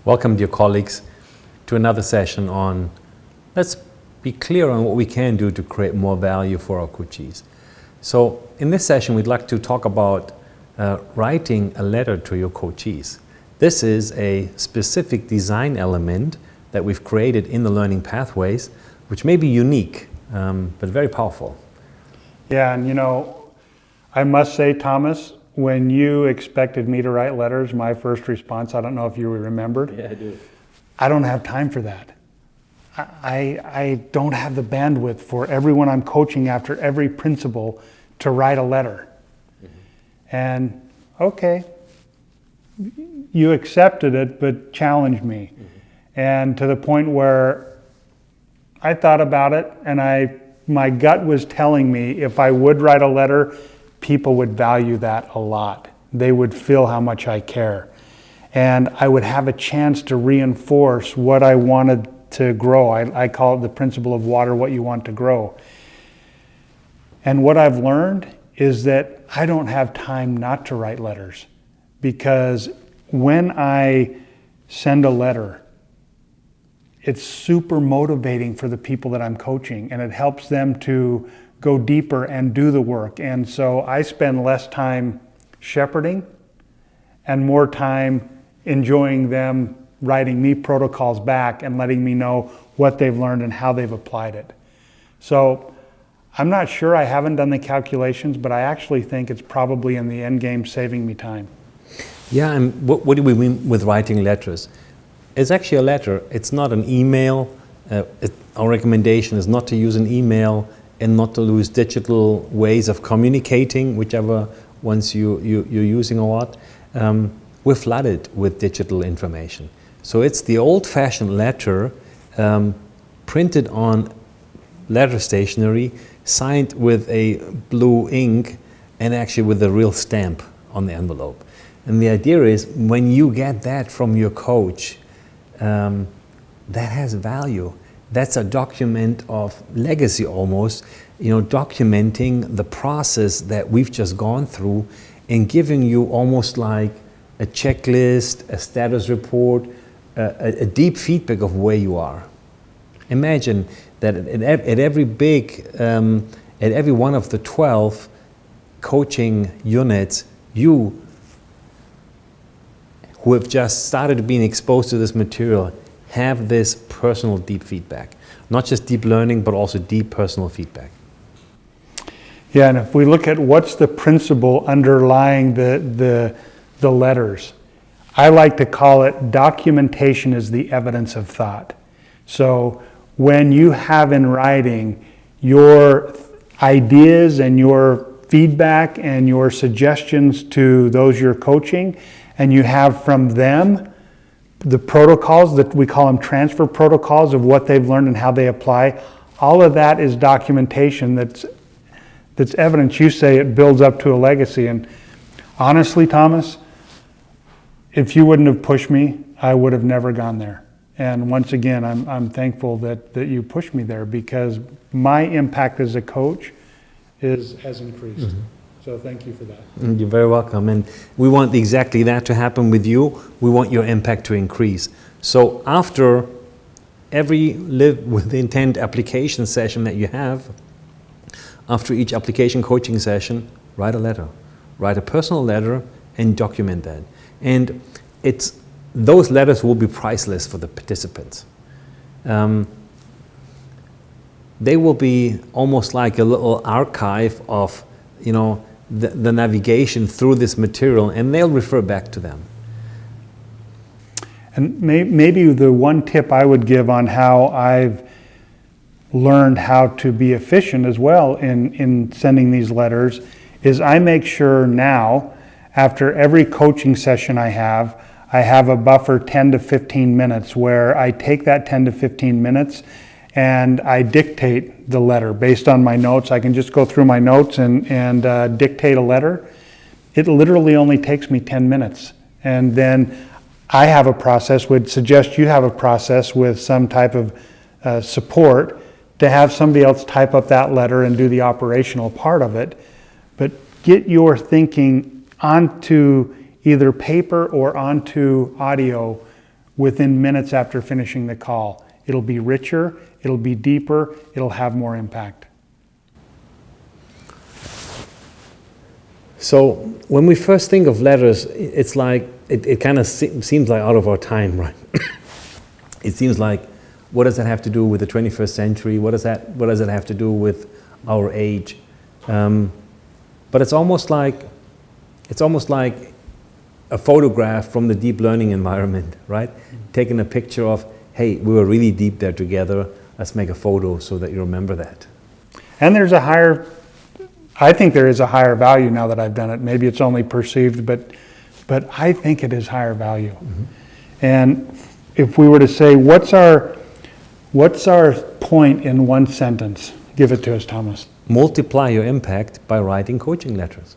Welcome, dear colleagues, to another session on, let's be clear on what we can do to create more value for our coachees. So in this session, we'd like to talk about writing a letter to your coachees. This is a specific design element that we've created in the Learning Pathways, which may be unique, but very powerful. Yeah, and I must say, Thomas, when you expected me to write letters, my first response, I don't know if you remembered. Yeah, I do. I don't have time for that. I don't have the bandwidth for everyone I'm coaching after every principal to write a letter. Mm-hmm. And okay, you accepted it, but challenged me. Mm-hmm. And to the point where I thought about it, and my gut was telling me if I would write a letter, people would value that a lot. They would feel how much I care. And I would have a chance to reinforce what I wanted to grow. I call it the principle of water what you want to grow. And what I've learned is that I don't have time not to write letters, because when I send a letter, it's super motivating for the people that I'm coaching, and it helps them to go deeper and do the work. And so I spend less time shepherding and more time enjoying them writing me protocols back and letting me know what they've learned and how they've applied it. So I'm not sure, I haven't done the calculations, but I actually think it's probably in the end game saving me time. Yeah, and what do we mean with writing letters? It's actually a letter. It's not an email. Our recommendation is not to use an email and not to lose digital ways of communicating, whichever ones you're using a lot. We're flooded with digital information. So it's the old-fashioned letter printed on letter stationery, signed with a blue ink and actually with a real stamp on the envelope. And the idea is when you get that from your coach, that has value. That's a document of legacy almost, documenting the process that we've just gone through and giving you almost like a checklist, a status report, a deep feedback of where you are. Imagine that at every one of the 12 coaching units, you who have just started being exposed to this material have this personal deep feedback. Not just deep learning, but also deep personal feedback. Yeah, and if we look at what's the principle underlying the letters, I like to call it documentation is the evidence of thought. So when you have in writing your ideas and your feedback and your suggestions to those you're coaching, and you have from them the protocols, that we call them transfer protocols of what they've learned and how they apply, all of that is documentation that's evidence. You say it builds up to a legacy. And honestly, Thomas, if you wouldn't have pushed me, I would have never gone there. And once again, I'm thankful that you pushed me there, because my impact as a coach has increased. Mm-hmm. So thank you for that. You're very welcome. And we want exactly that to happen with you. We want your impact to increase. So after every Live with Intent application session that you have, after each application coaching session, write a letter. Write a personal letter and document that. And those letters will be priceless for the participants. They will be almost like a little archive of, the navigation through this material, and they'll refer back to them. And maybe the one tip I would give on how I've learned how to be efficient as well in sending these letters is I make sure now, after every coaching session I have a buffer 10 to 15 minutes where I take that 10 to 15 minutes and I dictate the letter based on my notes. I can just go through my notes and dictate a letter. It literally only takes me 10 minutes. And then I have a process, would suggest you have a process with some type of support to have somebody else type up that letter and do the operational part of it. But get your thinking onto either paper or onto audio within minutes after finishing the call. It'll be richer, it'll be deeper, it'll have more impact. So when we first think of letters, it's like, it kind of seems like out of our time, right? It seems like, what does that have to do with the 21st century? What does it have to do with our age? But it's almost like a photograph from the deep learning environment, right? Taking a picture of, hey, we were really deep there together. Let's make a photo so that you remember that. And I think there is a higher value now that I've done it. Maybe it's only perceived, but I think it is higher value. Mm-hmm. And if we were to say, what's our point in one sentence? Give it to us, Thomas. Multiply your impact by writing coaching letters.